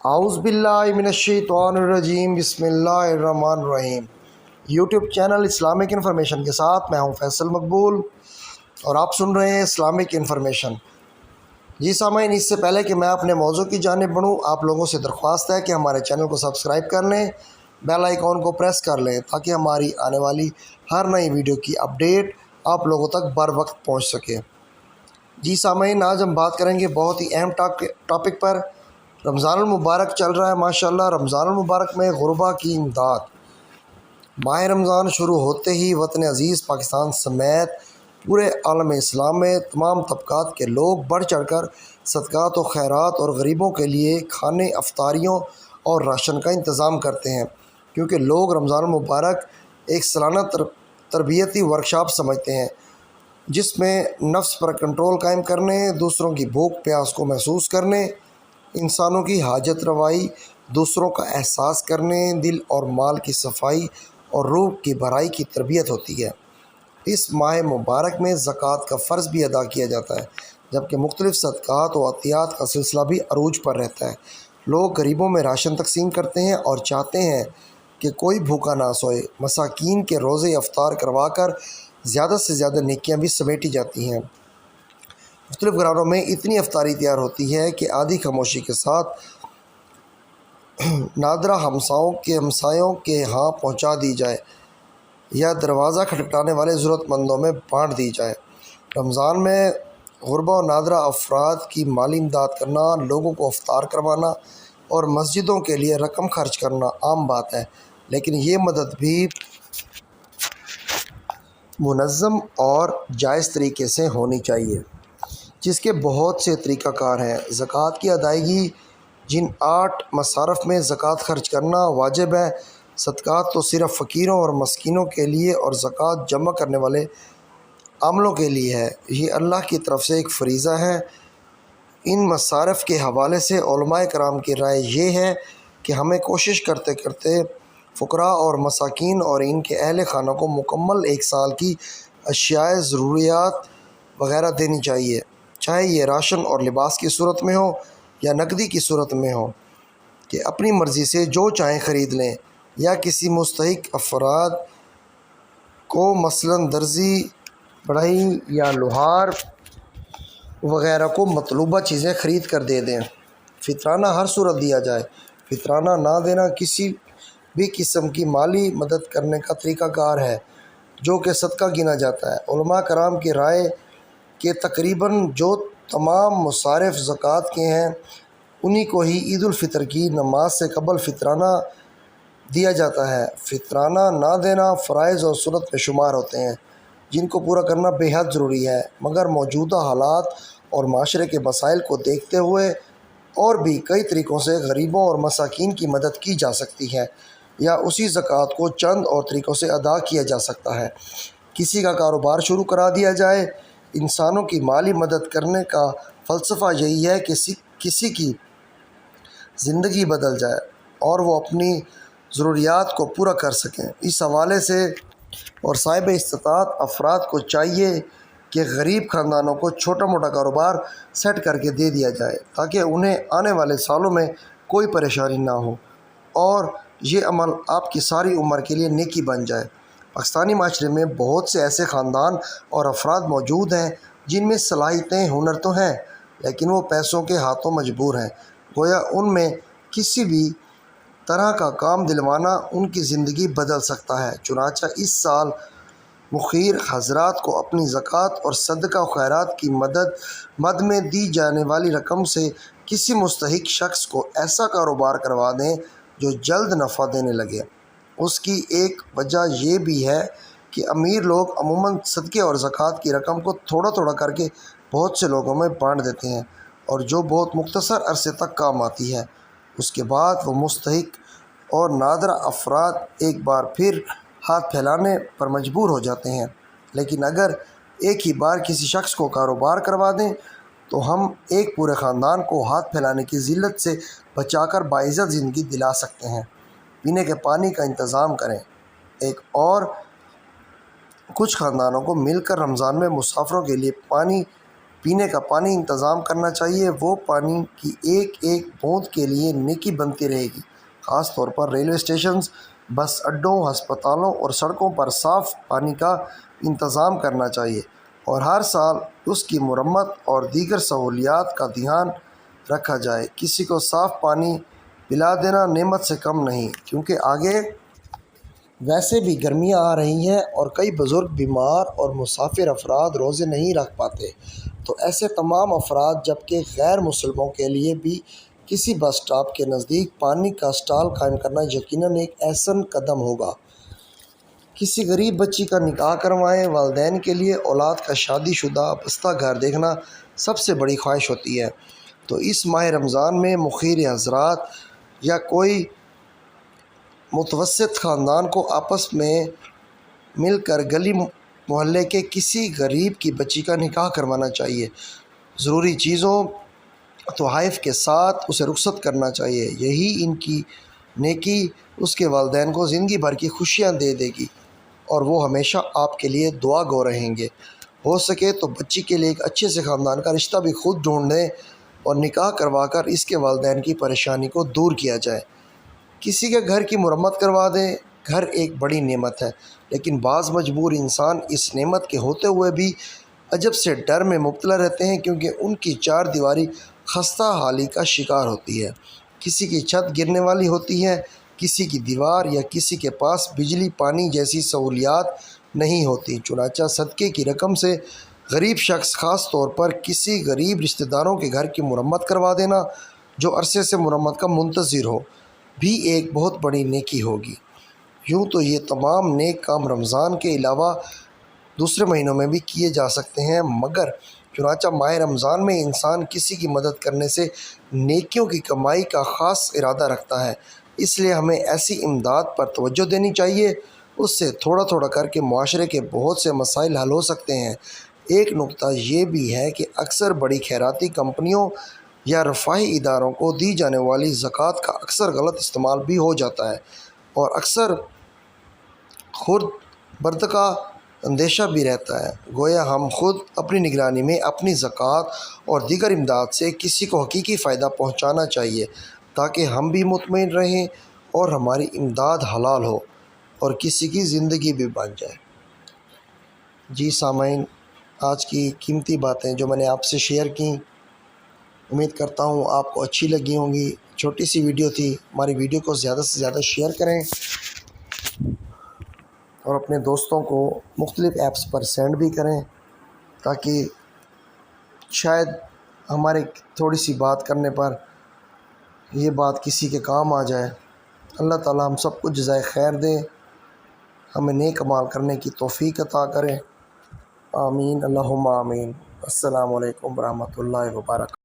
اعوذ باللہ من الشیطان الرجیم، بسم اللہ الرحمن الرحیم۔ یوٹیوب چینل اسلامک انفارمیشن کے ساتھ میں ہوں فیصل مقبول اور آپ سن رہے ہیں اسلامک انفارمیشن۔ جی سامعین، اس سے پہلے کہ میں اپنے موضوع کی جانب بڑھوں، آپ لوگوں سے درخواست ہے کہ ہمارے چینل کو سبسکرائب کر لیں، بیل آئیکن کو پریس کر لیں تاکہ ہماری آنے والی ہر نئی ویڈیو کی اپڈیٹ آپ لوگوں تک بر وقت پہنچ سکے۔ جی سامعین، آج ہم بات کریں گے بہت ہی اہم ٹاپک پر۔ رمضان المبارک چل رہا ہے ماشاءاللہ۔ رمضان المبارک میں غربا کی امداد۔ ماہ رمضان شروع ہوتے ہی وطن عزیز پاکستان سمیت پورے عالم اسلام میں تمام طبقات کے لوگ بڑھ چڑھ کر صدقات و خیرات اور غریبوں کے لیے کھانے، افطاریوں اور راشن کا انتظام کرتے ہیں، کیونکہ لوگ رمضان المبارک ایک سالانہ تربیتی ورکشاپ سمجھتے ہیں جس میں نفس پر کنٹرول قائم کرنے، دوسروں کی بھوک پیاس کو محسوس کرنے، انسانوں کی حاجت روائی، دوسروں کا احساس کرنے، دل اور مال کی صفائی اور روح کی بھرائی کی تربیت ہوتی ہے۔ اس ماہ مبارک میں زکوٰۃ کا فرض بھی ادا کیا جاتا ہے، جبکہ مختلف صدقات و عطیات کا سلسلہ بھی عروج پر رہتا ہے۔ لوگ غریبوں میں راشن تقسیم کرتے ہیں اور چاہتے ہیں کہ کوئی بھوکا نہ سوئے۔ مساکین کے روزے افطار کروا کر زیادہ سے زیادہ نیکیاں بھی سمیٹی جاتی ہیں۔ مختلف گھرانوں میں اتنی افطاری تیار ہوتی ہے کہ آدھی خاموشی کے ساتھ نادرہ ہمسایوں کے ہاں پہنچا دی جائے یا دروازہ کھٹکھٹانے والے ضرورت مندوں میں بانٹ دی جائے۔ رمضان میں غربا و نادرہ افراد کی مالی امداد کرنا، لوگوں کو افطار کروانا اور مسجدوں کے لیے رقم خرچ کرنا عام بات ہے، لیکن یہ مدد بھی منظم اور جائز طریقے سے ہونی چاہیے، جس کے بہت سے طریقہ کار ہیں۔ زکوٰۃ کی ادائیگی۔ جن 8 مصارف میں زکوٰۃ خرچ کرنا واجب ہے، صدقات تو صرف فقیروں اور مسکینوں کے لیے اور زکوٰۃ جمع کرنے والے عاملوں کے لیے ہے۔ یہ اللہ کی طرف سے ایک فریضہ ہے۔ ان مصارف کے حوالے سے علماء کرام کی رائے یہ ہے کہ ہمیں کوشش کرتے کرتے فقراء اور مساکین اور ان کے اہل خانہ کو مکمل 1 سال کی اشیاء ضروریات وغیرہ دینی چاہیے، چاہے یہ راشن اور لباس کی صورت میں ہو یا نقدی کی صورت میں ہو، کہ اپنی مرضی سے جو چاہیں خرید لیں، یا کسی مستحق افراد کو مثلاً درزی، بڑھئی یا لوہار وغیرہ کو مطلوبہ چیزیں خرید کر دے دیں۔ فطرانہ ہر صورت دیا جائے۔ فطرانہ نہ دینا کسی بھی قسم کی مالی مدد کرنے کا طریقہ کار ہے جو کہ صدقہ گنا جاتا ہے۔ علماء کرام کی رائے کہ تقریباً جو تمام مصارف زکوٰۃ کے ہیں انہی کو ہی عید الفطر کی نماز سے قبل فطرانہ دیا جاتا ہے۔ فطرانہ نہ دینا فرائض اور سنت میں شمار ہوتے ہیں جن کو پورا کرنا بے حد ضروری ہے، مگر موجودہ حالات اور معاشرے کے مسائل کو دیکھتے ہوئے اور بھی کئی طریقوں سے غریبوں اور مساکین کی مدد کی جا سکتی ہے، یا اسی زکوٰۃ کو چند اور طریقوں سے ادا کیا جا سکتا ہے۔ کسی کا کاروبار شروع کرا دیا جائے۔ انسانوں کی مالی مدد کرنے کا فلسفہ یہی ہے کہ کسی کی زندگی بدل جائے اور وہ اپنی ضروریات کو پورا کر سکیں۔ اس حوالے سے اور صاحب استطاعت افراد کو چاہیے کہ غریب خاندانوں کو چھوٹا موٹا کاروبار سیٹ کر کے دے دیا جائے تاکہ انہیں آنے والے سالوں میں کوئی پریشانی نہ ہو اور یہ عمل آپ کی ساری عمر کے لیے نیکی بن جائے۔ پاکستانی معاشرے میں بہت سے ایسے خاندان اور افراد موجود ہیں جن میں صلاحیتیں، ہنر تو ہیں، لیکن وہ پیسوں کے ہاتھوں مجبور ہیں۔ گویا ان میں کسی بھی طرح کا کام دلوانا ان کی زندگی بدل سکتا ہے۔ چنانچہ اس سال مخیر حضرات کو اپنی زکوٰۃ اور صدقہ و خیرات کی مد میں دی جانے والی رقم سے کسی مستحق شخص کو ایسا کاروبار کروا دیں جو جلد نفع دینے لگے۔ اس کی ایک وجہ یہ بھی ہے کہ امیر لوگ عموماً صدقے اور زکوٰۃ کی رقم کو تھوڑا تھوڑا کر کے بہت سے لوگوں میں بانٹ دیتے ہیں، اور جو بہت مختصر عرصے تک کام آتی ہے۔ اس کے بعد وہ مستحق اور نادرہ افراد ایک بار پھر ہاتھ پھیلانے پر مجبور ہو جاتے ہیں۔ لیکن اگر ایک ہی بار کسی شخص کو کاروبار کروا دیں تو ہم ایک پورے خاندان کو ہاتھ پھیلانے کی ذلت سے بچا کر باعزت زندگی دلا سکتے ہیں۔ پینے کے پانی کا انتظام کریں۔ ایک کچھ خاندانوں کو مل کر رمضان میں مسافروں کے لیے پانی پینے کا پانی انتظام کرنا چاہیے، وہ پانی کی ایک ایک بوند کے لیے نیکی بنتی رہے گی۔ خاص طور پر ریلوے اسٹیشنز، بس اڈوں، ہسپتالوں اور سڑکوں پر صاف پانی کا انتظام کرنا چاہیے، اور ہر سال اس کی مرمت اور دیگر سہولیات کا دھیان رکھا جائے۔ کسی کو صاف پانی پلا دینا نعمت سے کم نہیں، کیونکہ آگے ویسے بھی گرمیاں آ رہی ہیں اور کئی بزرگ بیمار اور مسافر افراد روزے نہیں رکھ پاتے، تو ایسے تمام افراد جبکہ غیر مسلموں کے لیے بھی کسی بس اسٹاپ کے نزدیک پانی کا اسٹال قائم کرنا یقیناً ایک احسن قدم ہوگا۔ کسی غریب بچی کا نکاح کروائیں۔ والدین کے لیے اولاد کا شادی شدہ بستہ گھر دیکھنا سب سے بڑی خواہش ہوتی ہے، تو اس ماہ رمضان میں مخیر حضرات یا کوئی متوسط خاندان کو آپس میں مل کر گلی محلے کے کسی غریب کی بچی کا نکاح کروانا چاہیے۔ ضروری چیزوں تحائف کے ساتھ اسے رخصت کرنا چاہیے۔ یہی ان کی نیکی اس کے والدین کو زندگی بھر کی خوشیاں دے دے گی، اور وہ ہمیشہ آپ کے لیے دعا گو رہیں گے۔ ہو سکے تو بچی کے لیے ایک اچھے سے خاندان کا رشتہ بھی خود ڈھونڈ دیں اور نکاح کروا کر اس کے والدین کی پریشانی کو دور کیا جائے۔ کسی کے گھر کی مرمت کروا دیں۔ گھر ایک بڑی نعمت ہے، لیکن بعض مجبور انسان اس نعمت کے ہوتے ہوئے بھی عجب سے ڈر میں مبتلا رہتے ہیں، کیونکہ ان کی چار دیواری خستہ حالی کا شکار ہوتی ہے۔ کسی کی چھت گرنے والی ہوتی ہے، کسی کی دیوار، یا کسی کے پاس بجلی پانی جیسی سہولیات نہیں ہوتی۔ چنانچہ صدقے کی رقم سے غریب شخص، خاص طور پر کسی غریب رشتہ داروں کے گھر کی مرمت کروا دینا جو عرصے سے مرمت کا منتظر ہو، بھی ایک بہت بڑی نیکی ہوگی۔ یوں تو یہ تمام نیک کام رمضان کے علاوہ دوسرے مہینوں میں بھی کیے جا سکتے ہیں، مگر چنانچہ ماہ رمضان میں انسان کسی کی مدد کرنے سے نیکیوں کی کمائی کا خاص ارادہ رکھتا ہے، اس لیے ہمیں ایسی امداد پر توجہ دینی چاہیے۔ اس سے تھوڑا تھوڑا کر کے معاشرے کے بہت سے مسائل حل ہو سکتے ہیں۔ ایک نکتہ یہ بھی ہے کہ اکثر بڑی خیراتی کمپنیوں یا رفاہی اداروں کو دی جانے والی زکوٰۃ کا اکثر غلط استعمال بھی ہو جاتا ہے، اور اکثر خرد برد کا اندیشہ بھی رہتا ہے۔ گویا ہم خود اپنی نگرانی میں اپنی زکوٰۃ اور دیگر امداد سے کسی کو حقیقی فائدہ پہنچانا چاہیے، تاکہ ہم بھی مطمئن رہیں اور ہماری امداد حلال ہو اور کسی کی زندگی بھی بن جائے۔ جی سامعین، آج کی قیمتی باتیں جو میں نے آپ سے شیئر کیں، امید کرتا ہوں آپ کو اچھی لگی ہوں گی۔ چھوٹی سی ویڈیو تھی، ہماری ویڈیو کو زیادہ سے زیادہ شیئر کریں اور اپنے دوستوں کو مختلف ایپس پر سینڈ بھی کریں، تاکہ شاید ہمارے تھوڑی سی بات کرنے پر یہ بات کسی کے کام آ جائے۔ اللہ تعالیٰ ہم سب کو جزائے خیر دے، ہمیں نیک اعمال کرنے کی توفیق عطا کرے۔ آمین، اللہم آمین۔ السلام علیکم ورحمۃ اللہ وبرکاتہ۔